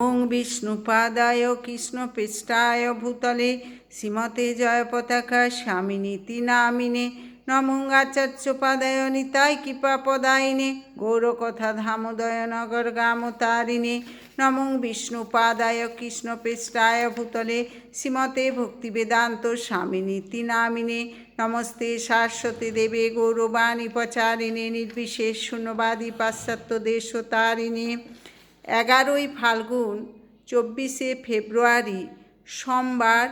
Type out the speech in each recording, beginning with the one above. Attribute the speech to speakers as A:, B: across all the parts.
A: ওং বিষ্ণুপাদায় কৃষ্ণপৃষ্ঠায় ভূতলে শ্রীমতে জয়পতাকা স্বামিনীতি নামিনে নমো আচার্যপাদায় নিতাই কৃপাপদায়িনে গৌরকথা ধামোদয় নগর গামতারিণে নমো বিষ্ণুপাদায় কৃষ্ণপৃষ্ঠায় ভূতলে শ্রীমতে ভক্তিবেদান্ত স্বামিনীতি নামিনে নমস্তে শাশ্বতী দেবে গৌরবাণী প্রচারিণে নির্বিশেষ শূন্যবাদী পাশ্চাত্য দেশতারিণে। 11ই ফাল্গুন 24শে ফেব্রুয়ারি সোমবার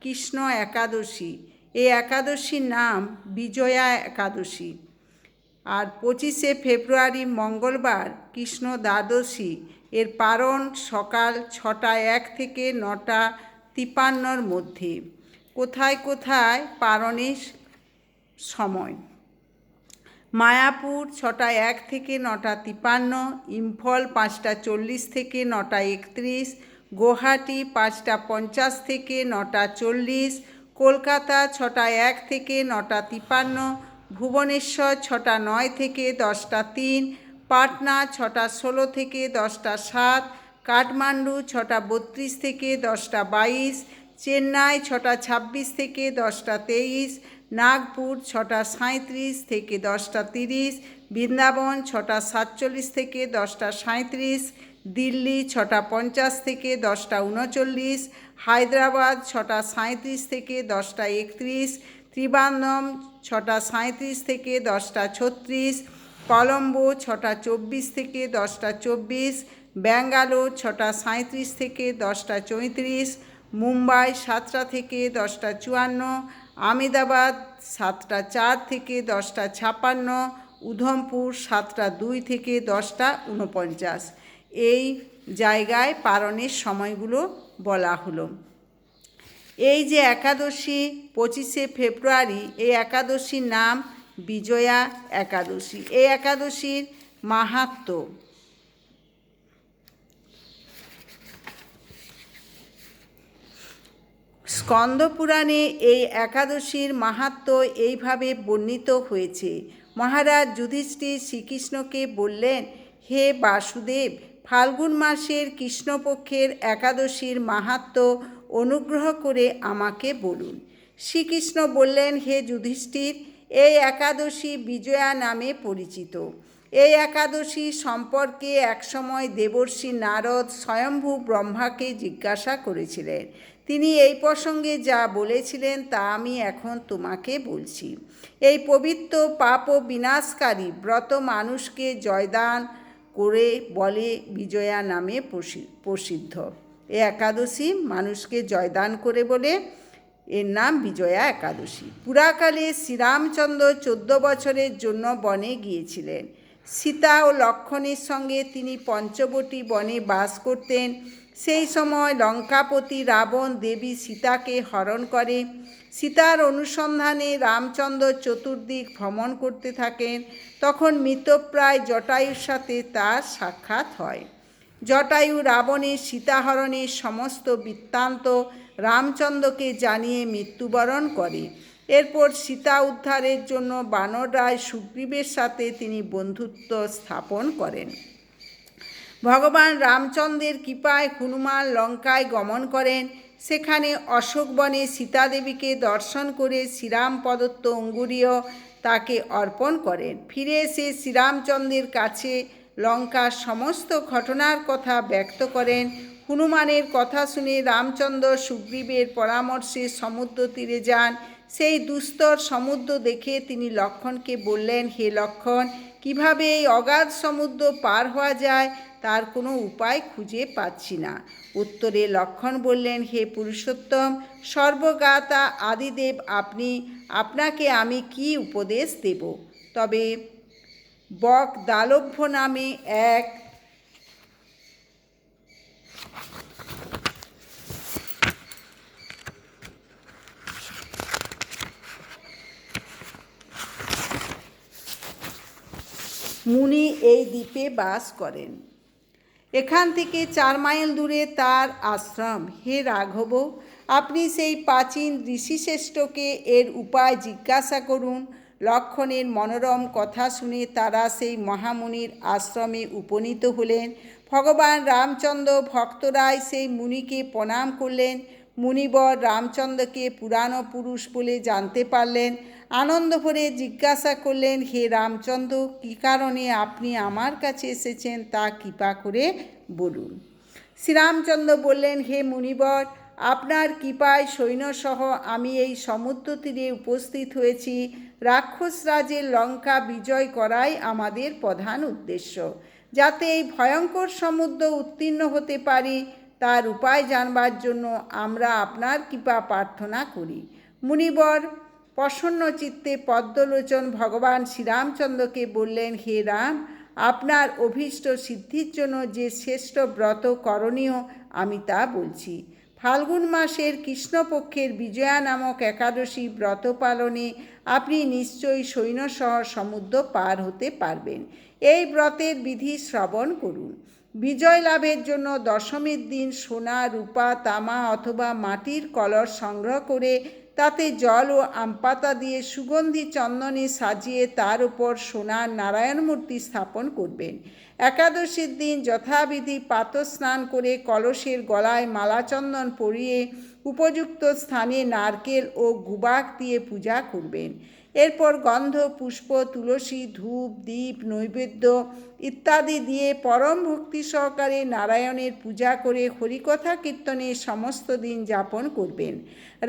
A: কৃষ্ণ একাদশী। এই একাদশীর নাম বিজয়া একাদশী। আর 25শে ফেব্রুয়ারি মঙ্গলবার কৃষ্ণ দ্বাদশী। এর পারণ সকাল 6:01 থেকে 9:53 মধ্যে। কোথায় কোথায় পারণের সময়: মায়াপুর 6:01 থেকে 9:53, ইম্ফল 5:40 থেকে 9:31, গুয়াহাটি 5:50 থেকে 9:40, কলকাতা 6:01 থেকে 9:53, ভুবনেশ্বর 6:09 থেকে 10:03, পাটনা 6:16 থেকে 10:07, কাঠমান্ডু 6:32 থেকে 10:22, চেন্নাই 6:26 থেকে 10:23, নাগপুর 6:37 থেকে 10:30, বৃন্দাবন 6:47 থেকে 10:37, দিল্লি 6:50 থেকে 10:39, হায়দ্রাবাদ 6:37 থেকে 10:31, ত্রিবান্দ্রম 6:37 থেকে 10:36, কলম্বো 6:24 থেকে 10:24, ব্যাঙ্গালোর 6:37 থেকে 10:34, মুম্বাই 7টা থেকে 10:54, আহমেদাবাদ 7:04 থেকে 10:56, উধমপুর 7:02 থেকে 10:49। এই জায়গায় পারণের সময়গুলো বলা হলো। এই যে একাদশী 25শে ফেব্রুয়ারি, এই একাদশীর নাম বিজয়া একাদশী। এই একাদশীর মাহাত্ম্য: স্কন্দপুরাণে এই একাদশীর মাহাত্ম্য এইভাবে বর্ণিত হয়েছে। মহারাজ যুধিষ্ঠির শ্রীকৃষ্ণকে বললেন, হে বাসুদেব, ফাল্গুন মাসের কৃষ্ণপক্ষের একাদশীর মাহাত্ম্য অনুগ্রহ করে আমাকে বলুন। শ্রীকৃষ্ণ বললেন, হে যুধিষ্ঠির, এই একাদশী বিজয়া নামে পরিচিত। এই একাদশী সম্পর্কে একসময় দেবর্ষি নারদ স্বয়ম্ভু ব্রহ্মাকে জিজ্ঞাসা করেছিলেন। তিনি এই প্রসঙ্গে যা বলেছিলেন তা আমি এখন তোমাকে বলছি। এই পবিত্র পাপ বিনাশকারী ব্রত মানুষকে জয়দান করে বলে বিজয়া নামে প্রসিদ্ধ। এই একাদশী মানুষকে জয়দান করে বলে এর নাম বিজয়া একাদশী। পুরাকালে শ্রীরামচন্দ্র 14 বছরের জন্য বনে গিয়েছিলেন। সীতা ও লক্ষ্মণের সঙ্গে তিনি পঞ্চবটী বনে বাস করতেন। সেই সময় লঙ্কাপতি রাবণ দেবী সীতাকে হরণ করে। সীতার অনুসন্ধানে রামচন্দ্র চতুর্দিক ভ্রমণ করতে থাকেন। তখন মৃতপ্রায় জটায়ুর সাথে তার সাক্ষাৎ হয়। জটায়ু রাবণের সীতাহরণের সমস্ত বৃত্তান্ত রামচন্দ্রকে জানিয়ে মৃত্যুবরণ করে। এরপর সীতা উদ্ধারের জন্য বানররাজ সুগ্রীবের সাথে তিনি বন্ধুত্ব স্থাপন করেন। ভগবান রামচন্দ্রের কৃপায় হনুমান লঙ্কায় গমন করেন। সেখানে অশোকবনে সীতাদেবীকে দর্শন করে শ্রীরাম প্রদত্ত অঙ্গুরীয় তাকে অর্পণ করেন। ফিরে এসে শ্রীরামচন্দ্রের কাছে লঙ্কার সমস্ত ঘটনার কথা ব্যক্ত করেন। হনুমানের কথা শুনে রামচন্দ্র সুগ্রীবের পরামর্শে সমুদ্র তীরে যান। সেই দুস্তর সমুদ্র দেখে তিনি লক্ষ্মণকে বললেন, হে লক্ষ্মণ, কিভাবে এই অগাধ সমুদ্র পার হওয়া যায় তার কোনো উপায় খুঁজে পাচ্ছি না। উত্তরে লক্ষ্মণ বললেন, হে পুরুষোত্তম, সর্বজ্ঞাতা আদিদেব আপনাকে আমি কি উপদেশ দেব? তবে বক দালভ্য নামে এক মুনি এই দ্বীপে বাস করেন। এখান থেকে 4 মাইল দূরে তার আশ্রম। হে রাঘব, আপনি সেই প্রাচীন ঋষিশ্রেষ্ঠকে এর উপায় জিজ্ঞাসা করুন। লক্ষ্মণের মনোরম কথা শুনে তারা সেই মহামুনির আশ্রমে উপনীত হলেন। ভগবান রামচন্দ্র ভক্তরাই সেই মুনিকে প্রণাম করলেন। মুনিবর রামচন্দ্রকে পুরানো পুরুষ বলে জানতে পারলেন। আনন্দ ভরে জিজ্ঞাসা করলেন, হে রামচন্দ্র, কী কারণে আপনি আমার কাছে এসেছেন তা কৃপা করে বলুন। শ্রীরামচন্দ্র বললেন, হে মুনিবর, আপনার কৃপায় সৈন্যসহ আমি এই সমুদ্র তীরে উপস্থিত হয়েছি। রাক্ষসরাজের লঙ্কা বিজয় করাই আমাদের প্রধান উদ্দেশ্য। যাতে এই ভয়ঙ্কর সমুদ্র উত্তীর্ণ হতে পারি তার উপায় জানবার জন্য আমরা আপনার কৃপা প্রার্থনা করি। মুনিবর প্রসন্ন চিত্তে পদ্মলোচন ভগবান শ্রীরামচন্দ্রকে বললেন, হে রাম, আপনার অভীষ্ট সিদ্ধির জন্য যে শ্রেষ্ঠ ব্রত করণীয় আমি তা বলছি। ফাল্গুন মাসের কৃষ্ণপক্ষের বিজয়া নামক একাদশী ব্রত পালনে আপনি নিশ্চয়ই সৈন্যসহ সমুদ্র পার হতে পারবেন। এই ব্রতের বিধি শ্রবণ করুন। বিজয় লাভের জন্য দশমীর দিন সোনা, রূপা, তামা অথবা মাটির কলস সংগ্রহ করে তাতে জল ও আমপাতা দিয়ে সুগন্ধি চন্দনে সাজিয়ে তার উপর সোনার নারায়ণ মূর্তি স্থাপন করবেন। একাদশীর দিন যথাবিধি প্রাতঃ স্নান করে কলসের গলায় মালাচন্দন পরিয়ে উপযুক্ত স্থানে নারকেল ও গুবাক দিয়ে পূজা করবেন। এরপর গন্ধ, পুষ্প, তুলসী, ধূপ, দীপ, নৈবেদ্য ইত্যাদি দিয়ে পরম ভক্তি সহকারে নারায়ণের পূজা করে হরিকথা কীর্তনে সমস্ত দিন যাপন করবেন।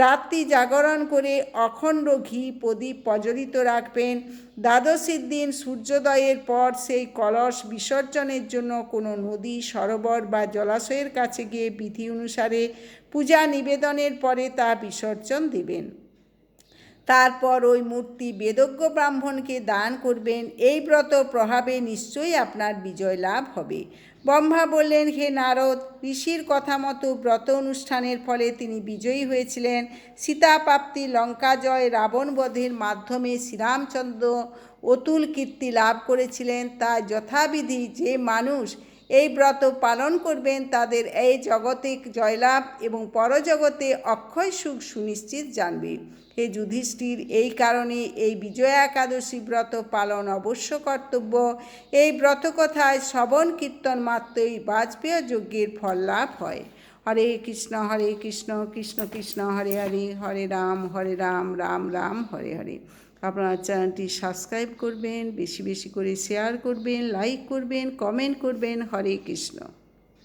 A: রাত্রি জাগরণ করে অখণ্ড ঘি প্রদীপ প্রজ্বলিত রাখবেন। দ্বাদশীর দিন সূর্যোদয়ের পর সেই কলস বিসর্জনের জন্য কোনো নদী, সরোবর বা জলাশয়ের কাছে গিয়ে বিধি অনুসারে পূজা নিবেদনের পরে তা বিসর্জন দেবেন। তারপর ওই মূর্তি বেদজ্ঞ ব্রাহ্মণকে দান করবেন। এই ব্রত প্রভাবে নিশ্চয়ই আপনার বিজয় লাভ হবে। ব্রহ্মা বললেন, হে নারদ, ঋষির কথা মতো ব্রত অনুষ্ঠানের ফলে তিনি বিজয়ী হয়েছিলেন। সীতা প্রাপ্তি, লঙ্কা জয়, রাবণ বধের মাধ্যমে শ্রীরামচন্দ্র অতুল কীর্তি লাভ করেছিলেন। তাই যথাবিধি যে মানুষ এই ব্রত পালন করবেন তাদের এই জগতে জয়লাভ এবং পরজগতে অক্ষয় সুখ সুনিশ্চিত জানবে। হে যুধিষ্ঠির, এই কারণে এই বিজয়া একাদশী ব্রত পালন অবশ্য কর্তব্য। এই ব্রতকথায় শ্রবণ কীর্তন মাত্রই বাজপেয় যজ্ঞের ফল লাভ হয়। হরে কৃষ্ণ কৃষ্ণ কৃষ্ণ হরে হরে, হরে রাম রাম রাম হরে হরে। আপনারা চ্যানেলটি সাবস্ক্রাইব করবেন, বেশি বেশি করে শেয়ার করবেন, লাইক করবেন, কমেন্ট করবেন। হরে কৃষ্ণ।